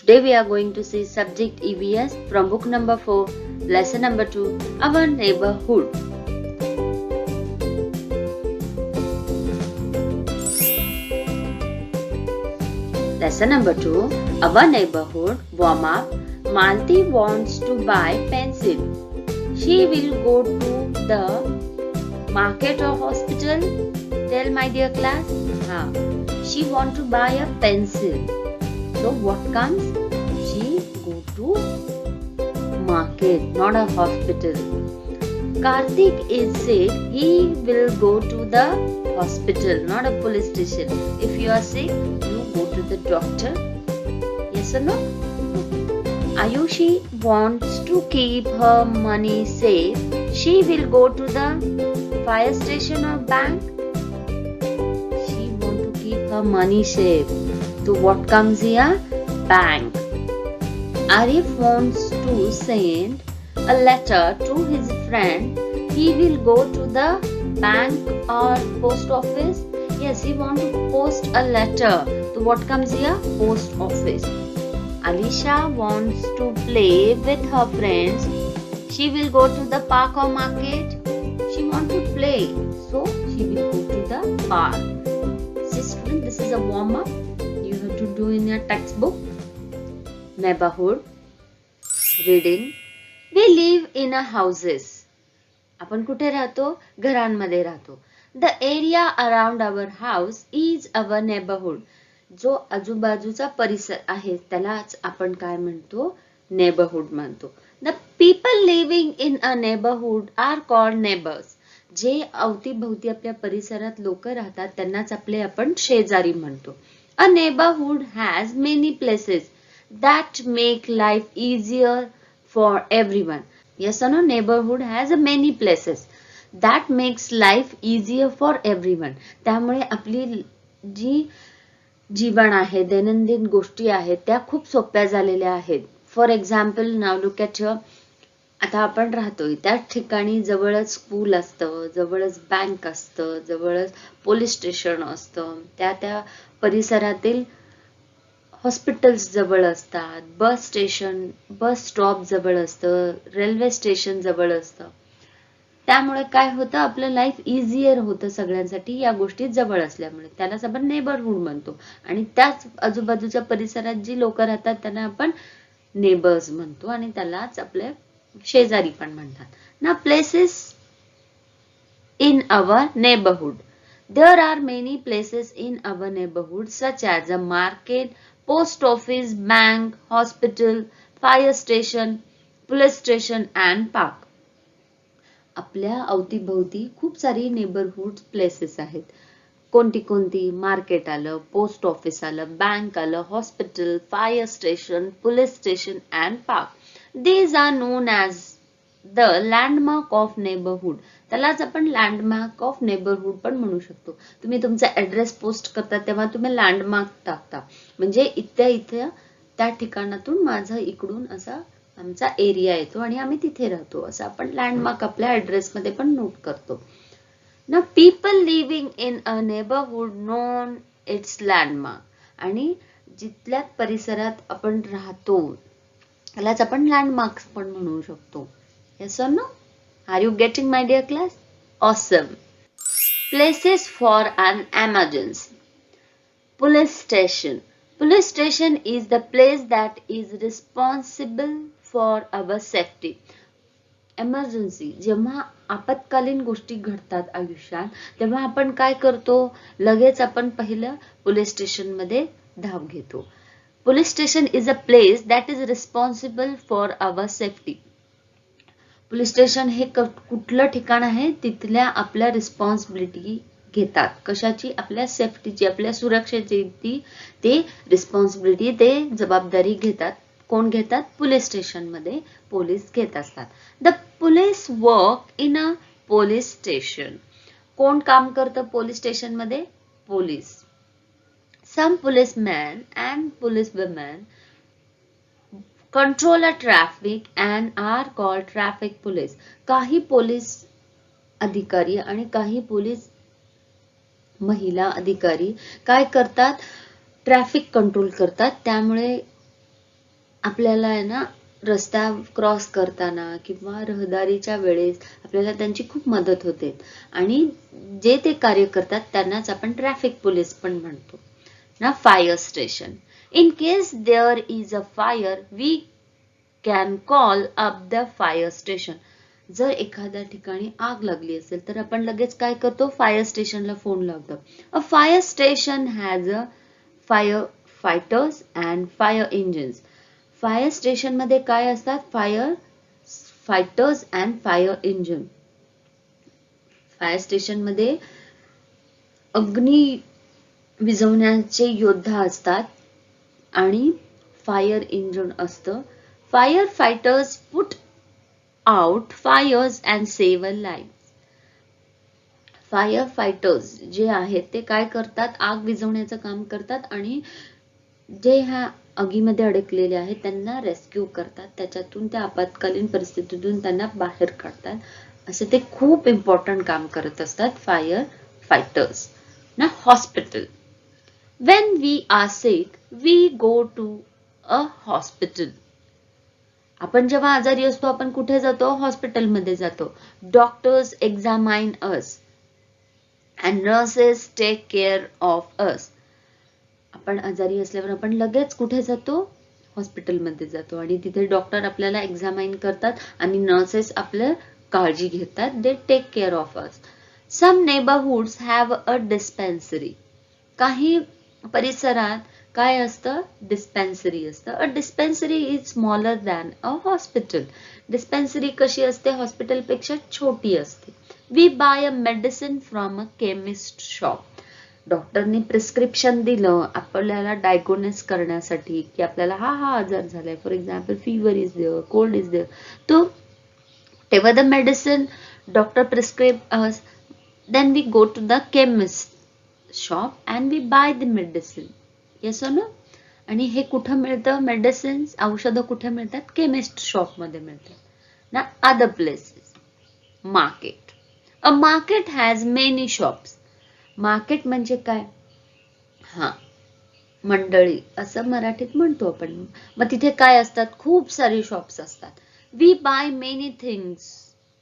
Today we are going to see subject EVS from book number 4, lesson number 2, Our Neighborhood. Lesson number 2, Our Neighborhood. Warm up. Malti wants to buy pencil. She will go to the market or hospital. Tell my dear class. She want to buy a pencil. So what comes? She go to market, not a hospital. Karthik is sick. He will go to the hospital, not a police station. If you are sick, you go to the doctor. Yes or no? Ayushi wants to keep her money safe. She will go to the fire station or bank. She want to keep her money safe. So what comes here? Bank. Arif wants to send a letter to his friend. He will go to the bank or post office. Yes, he wants to post a letter. So what comes here? Post office. Alisha wants to play with her friends. She will go to the park or market. She wants to play. So she will go to the park. See student, this is a warm up. You have to do in your textbook. Neighborhood. Reading. We live in a houses. आपण कुठे राहतो? घरांमध्ये राहतो. The area around our house is our neighborhood. जो आजूबाजूचा परिसर आहे त्यालाच आपण काय म्हणतो? Neighborhood म्हणतो. The people living in a neighborhood are called neighbors. जे अवतीभोवती आपल्या परिसरात लोक राहतात त्यांनाच आपले आपण शेजारी म्हणतो. A neighborhood has many places that make life easier for everyone. Yes or no? Neighborhood has many places that makes life easier for everyone. त्यामुळे आपली जी जीवन आहे, दैनंदिन गोष्टी आहेत त्या खूप सोप्या झालेल्या आहेत. For example now look at आता आपण राहतोय त्या ठिकाणी जवळच स्कूल असतं, जवळच बँक असतं, जवळच पोलीस स्टेशन असतं, त्या परिसरातील हॉस्पिटल्स जवळ असतात, बस स्टॉप जवळ असतं, रेल्वे स्टेशन जवळ असतं. त्यामुळे काय होतं? आपलं लाईफ इझियर होतं सगळ्यांसाठी या गोष्टी जवळ असल्यामुळे. त्यालाच आपण नेबरहूड म्हणतो. आणि त्याच आजूबाजूच्या परिसरात जी लोक राहतात त्यांना आपण नेबर्स म्हणतो आणि त्यालाच आपले शेजारी पण म्हणतात. ना places in our neighbourhood. There are many places in our neighborhood such as a market, post office, bank, hospital, fire station, police station and park. आपल्या अवतीभोवती खूप सारी नेबरहूड प्लेसेस आहेत. कोणती? मार्केट आलं, पोस्ट ऑफिस आलं, बँक आलं, hospital, fire station, police station and park. These are known as the landmark of neighborhood. त्यालाच आपण लँडमार्क ऑफ नेबरहूड पण म्हणू शकतो. तुम्ही तुमचा ऍड्रेस पोस्ट करता तेव्हा तुम्ही लँडमार्क टाकता. म्हणजे इथे त्या ठिकाणातून माझं इकडून असा आमचा एरिया येतो आणि आम्ही तिथे राहतो असं आपण लँडमार्क आपल्या ऍड्रेस मध्ये पण नोट करतो. ना people living in a neighbourhood known it's landmark. आणि जिथल्या परिसरात आपण राहतो त्यालाच आपण लँडमार्क्स पण म्हणू शकतो. Yes or no? Are you getting my dear class? Awesome. Places for an emergency. Police station. Police station is the place that is responsible for our safety. Emergency. जेव्हा आपत्कालीन गोष्टी घडतात आयुष्यात तेव्हा आपण काय करतो? लगेच आपण पहिलं पोलीस स्टेशन मध्ये धाव घेतो. Police station is a place that is responsible for our safety. Police station हे कुठलं ठिकाण आहे? तिथल्या आपल्या रिस्पॉन्सिबिलिटी घेतात. कशाची? आपल्या सेफ्टीची, आपल्या सुरक्षेची ते रिस्पॉन्सिबिलिटी, ते जबाबदारी घेतात. कोण घेतात? पोलीस स्टेशन मध्ये पोलीस घेत असतात. The police work in a police station. कोण काम करतं पोलीस स्टेशन मध्ये? Police. Some policeman and police women control a traffic and are called traffic police. काही पोलीस अधिकारी आणि काही पोलीस महिला अधिकारी काय करतात? ट्रॅफिक कंट्रोल करतात. त्यामुळे आपल्याला आहे ना रस्ता क्रॉस करताना किंवा रहदारीच्या वेळेस आपल्याला त्यांची खूप मदत होते आणि जे ते कार्य करतात त्यांनाच आपण ट्रॅफिक पोलीस पण म्हणतो ना. Fire station, in case there is a fire we can call up the fire station. जर एखाद्या ठिकाणी आग लागली असेल तर आपण लगेच काय करतो, फायर स्टेशनला फोन लावतो. A fire station has a fire fighters and fire engines. Fire station मध्ये काय असतात, fire fighters and fire engine. Fire station मध्ये अग्नी विझवण्याचे योद्धा असतात आणि फायर इंजिन असतं. Fire fighters put out fires and save a life. Fire fighters जे आहेत ते काय करतात, आग विझवण्याचं काम करतात आणि जे ह्या आगीमध्ये अडकलेले आहेत त्यांना रेस्क्यू करतात, त्याच्यातून त्या आपत्कालीन परिस्थितीतून त्यांना बाहेर काढतात. असे ते खूप इम्पॉर्टंट काम करत असतात फायर फायटर्स ना. Hospital, when we are sick we go to a hospital. आपण जेव्हा आजारी असतो आपण कुठे जातो, हॉस्पिटलमध्ये जातो. Doctors examine us and nurses take care of us. आपण आजारी असल्यावर आपण लगेच कुठे जातो, हॉस्पिटलमध्ये जातो आणि तिथे डॉक्टर आपल्याला एक्झामाइन करतात आणि नर्सेस आपल्या काळजी घेतात. They take care of us. Some neighbourhoods have a dispensary. काही परिसरात काय असतं, डिस्पेन्सरी असतं. A dispensary is smaller than a hospital. Dispensary कशी असते, हॉस्पिटलपेक्षा छोटी असते. We buy a medicine from a chemist shop. डॉक्टरने प्रिस्क्रिप्शन दिलं आपल्याला डायग्नोसिस करण्यासाठी की आपल्याला हा आजार झालाय, for example fever is there, cold is there. तो तेव्हा the medicine doctor prescribe us, then we go to the chemist shop and we buy the medicine. Yes no. आणि हे कुठं मिळतं, मेडिसिन औषधं कुठे मिळतात, केमिस्ट शॉप मध्ये मिळतात ना. Other places, market. A market has many shops. Market म्हणजे काय, हा मंडळी असं मराठीत म्हणतो आपण. मग तिथे काय असतात, खूप सारे शॉप्स असतात. We buy many things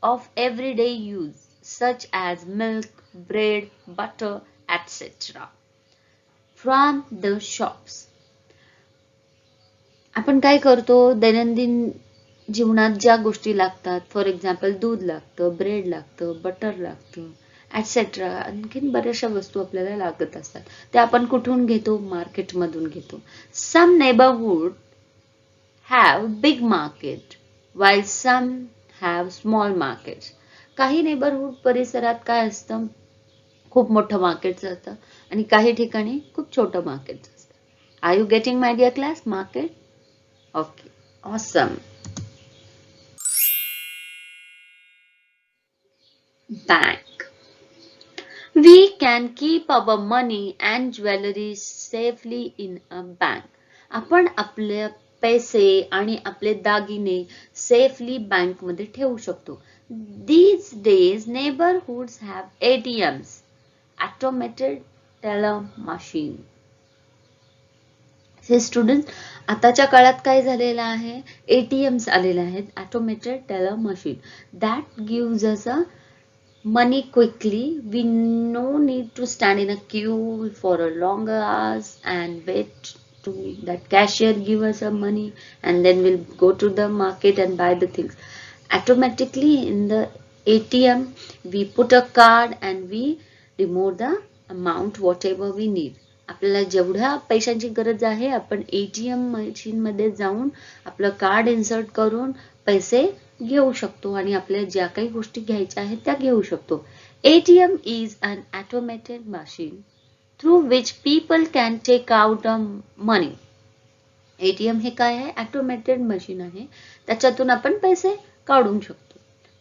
of everyday use such as milk, bread, butter etcetera from the shops. आपण काय करतो, दैनंदिन जीवनात ज्या गोष्टी लागतात, फॉर एक्झाम्पल दूध लागतं, ब्रेड लागतं, बटर लागतं ॲटसेट्रा, आणखीन बऱ्याचशा वस्तू आपल्याला लागत असतात. त्या आपण कुठून घेतो, मार्केटमधून घेतो. Some neighbourhood have big market while some have small markets. काही नेबरहुड परिसरात काय असतं, खूप मोठं मार्केट असतं आणि काही ठिकाणी खूप छोटं मार्केट असतं. Are you getting my dear class, market? Okay, awesome. Bank. We can keep our money and jewelry safely in a bank. आपण आपले पैसे आणि आपले दागिने सेफली बँक मध्ये ठेवू शकतो. These days neighborhoods have ATMs, automated teller machine. Hey student, आताच्या काळात काय झालेलं आहे, ATMs आलेले आहेत, automated teller machine. That gives us a money quickly. We no need to stand in a queue for a longer hours and wait to that cashier give us our money and then we'll go to the market and buy the things. Automatically in the ATM we put a card and we remove the amount whatever we need. आपल्याला जेवढ्या पैशांची गरज आहे आपण ATM machine मध्ये जाऊन आपलं card insert करून पैसे घेऊ शकतो आणि आपल्या ज्या काही गोष्टी घ्यायच्या आहेत त्या घेऊ शकतो. ATM is an automated machine through which people can take out money. ATM हे काय आहे, ऑटोमेटेड मशीन आहे, त्याच्यातून आपण पैसे काढू शकतो.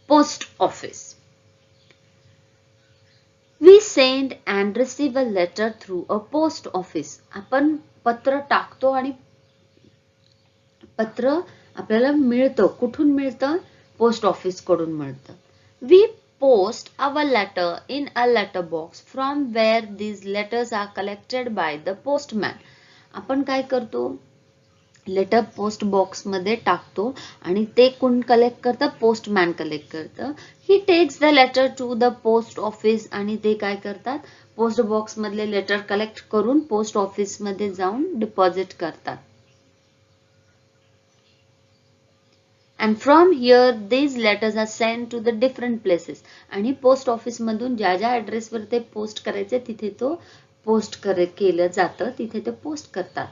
Post office. We send and receive a letter through a post office. आपण पत्र टाकतो आणि पत्र आपल्याला मिळतं, कुठून मिळतं, पोस्ट ऑफिस कडून मिळतं. We post our letter in a letter box from where these letters are collected by the postman. आपण काय करतो, लेटर पोस्ट बॉक्स मध्ये टाकतो आणि ते कोण कलेक्ट करतं? पोस्टमॅन कलेक्ट करतं. He takes the letter to the post office आणि ते काय करतात? पोस्ट बॉक्स मधले लेटर कलेक्ट करून पोस्ट ऑफिस मध्ये जाऊन डिपॉझिट करतात. And from here these letters are sent to the different places. आणि पोस्ट ऑफिस मधून ज्या ज्या ऍड्रेस वर ते पोस्ट करायचे तिथे तो पोस्ट केलं जातं, तिथे ते पोस्ट करतात.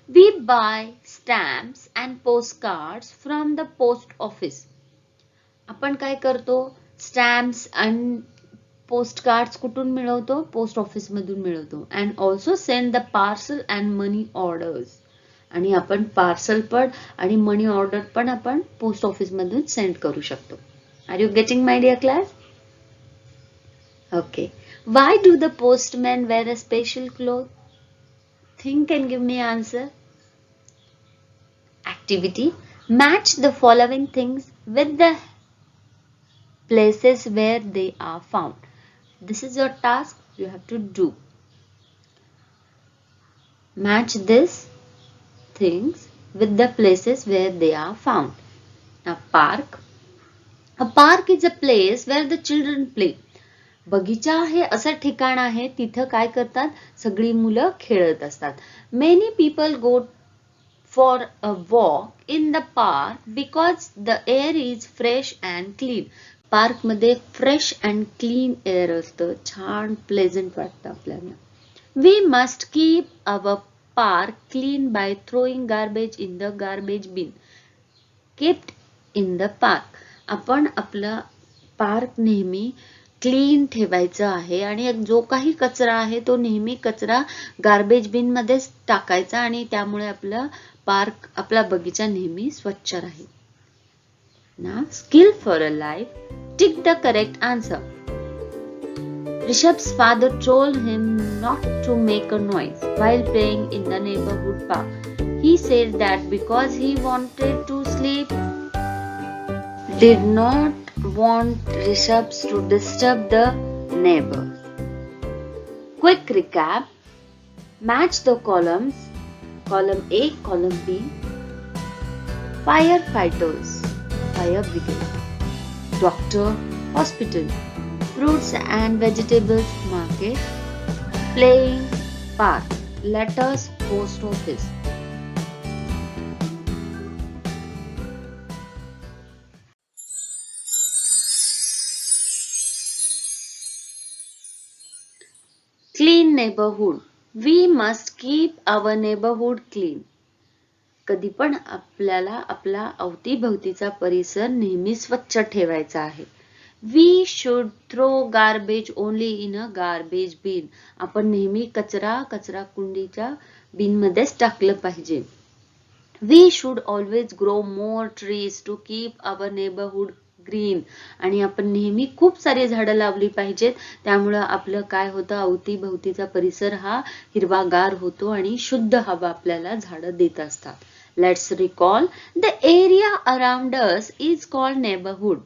We buy stamps and postcards from the post office. आपण काय करतो? स्टॅम्प्स आणि पोस्ट कार्ड्स कुठून मिळवतो? पोस्ट ऑफिस मधून मिळवतो. And also send the parcel and money orders. आणि आपण पार्सल पण आणि मनी ऑर्डर पण आपण पोस्ट ऑफिस मधून सेंड करू शकतो. Are you getting my dear class? Okay. Why do the postman wear a special cloth? Think and give me answer. Activity. Match the following things with the places where they are found. This is your task. You have to do. Match this things with the places where they are found. A park. A park is a place where the children play. बगीचा हे असं ठिकाण आहे तिथं काय करतात? सगळी मुलं खेळत असतात. Many people go for a walk in the park because the air is fresh and clean. Park मध्ये फ्रेश अँड क्लीन एअर असतं, छान प्लेझंट वाटतं आपल्याला. We must keep our park clean by throwing garbage in the garbage bin. Kept in the park. आपण आपला park नेहमी clean ठेवायचा आहे आणि जो काही कचरा आहे तो नेहमी कचरा गार्बेज बिन मध्ये टाकायचा आणि त्यामुळे आपला पार्क, आपला बगीचा नेहमी स्वच्छ राहील. Now, skill for a life. Tick the correct answer. Rishabh's father told him not to make a noise while playing in the neighborhood park. He said that because he wanted to sleep, did not want Rishabh to disturb the neighbors. Quick recap. Match the columns. Column A, column B. Firefighters, fire brigade. Doctor, hospital. Fruits and vegetables market. Playing park. Letters post office. Clean neighborhood. We must keep our neighborhood clean. कधी पण आपल्याला आपला अवतीभवतीचा परिसर नेहमी स्वच्छ ठेवायचा आहे. We should throw garbage only in a garbage bin. आपण नेहमी कचरा कुंडीच्या बिन मध्येच टाकलं पाहिजे. We should always grow more trees to keep our neighborhood green. आणि आपण नेहमी खूप सारी झाडं लावली पाहिजेत, त्यामुळे आपलं काय होतं, अवतीभवतीचा परिसर हा हिरवागार होतो आणि शुद्ध हवा आपल्याला झाडं देत असतात. Let's recall. The area around us is called neighborhood.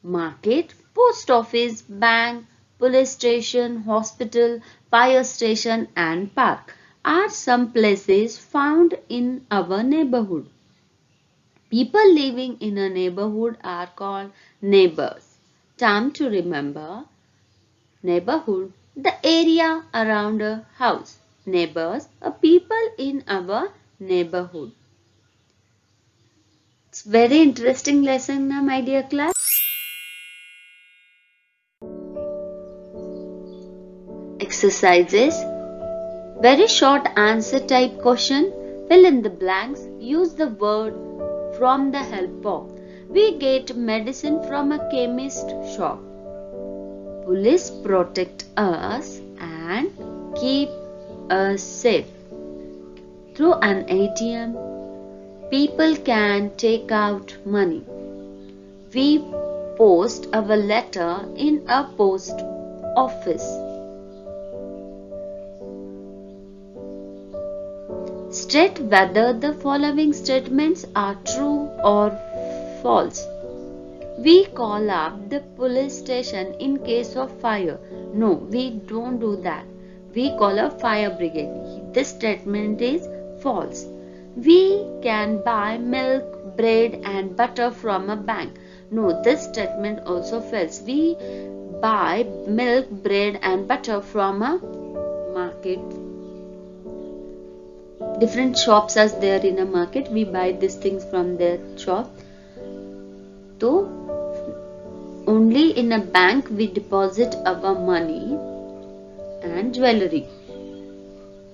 Market, post office, bank, police station, hospital, fire station and park are some places found in our neighborhood. People living in a neighborhood are called neighbors. Time to remember. Neighborhood, the area around a house. Neighbors, are people in our neighborhood. It's very interesting lesson, my dear class. Exercises. Very short answer type question. Fill in the blanks. Use the word from the help box. We get medicine from a chemist shop. Police protect us and keep us safe. Through an ATM, people can take out money. We post our letter in a post office. State whether the following statements are true or false. We call up the police station in case of fire. No, we don't do that. We call a fire brigade. This statement is false. We can buy milk, bread and butter from a bank. No, this statement also fails. We buy milk, bread and butter from a market. Different shops are there in a market. We buy these things from their shop. So only in a bank we deposit our money and jewelry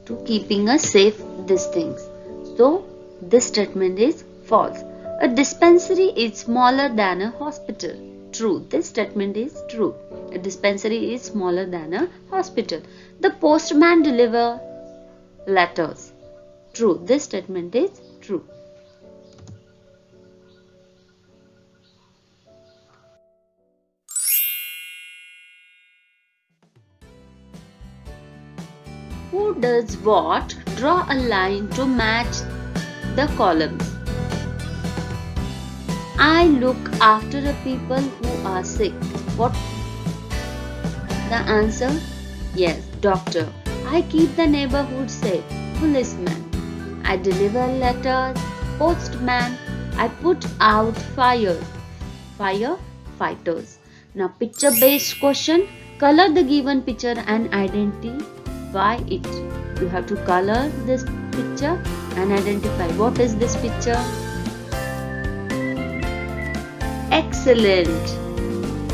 to keeping us safe these things. So this statement is false. A dispensary is smaller than a hospital. True. This statement is true. A dispensary is smaller than a hospital. The postman delivers letters. True. This statement is true. Who does what? Draw a line to match the columns. I look after the people who are sick. What? The answer? Yes, doctor. I keep the neighborhood safe. Policeman. I deliver letters. Postman. I put out fire. Firefighters. Now picture based question. Color the given picture and identify it. You have to color this picture and identify what is this picture. Excellent.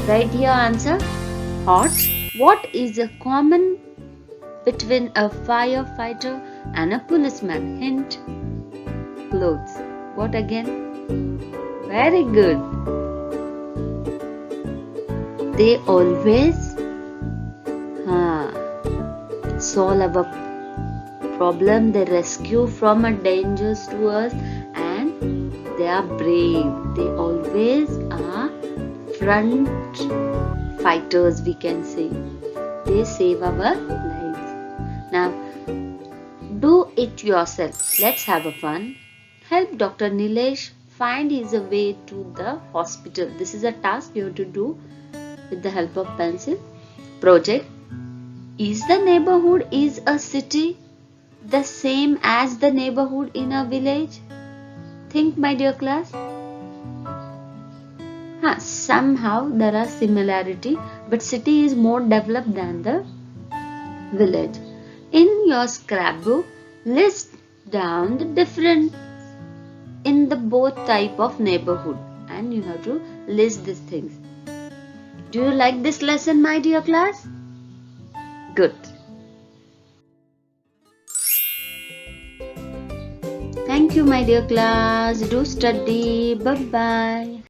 Write your answer. Hot. What is a common between a firefighter and a policeman? Hint. Clothes. What again? Very good. They always solve a problem. They rescue from a danger to us and they are brave. They always are front fighters, we can say. They save our lives. Now, do it yourself. Let's have a fun. Help Dr. Nilesh find his way to the hospital. This is a task you have to do with the help of pencil. Project. Is the neighborhood is a city the same as the neighborhood in a village? Think, my dear class. Somehow there are similarity, but city is more developed than the village. In your scrapbook, list down the difference in the both type of neighborhood, and you have to list these things. Do you like this lesson, my dear class? Good. Thank you, my dear class. Do study. Bye-bye.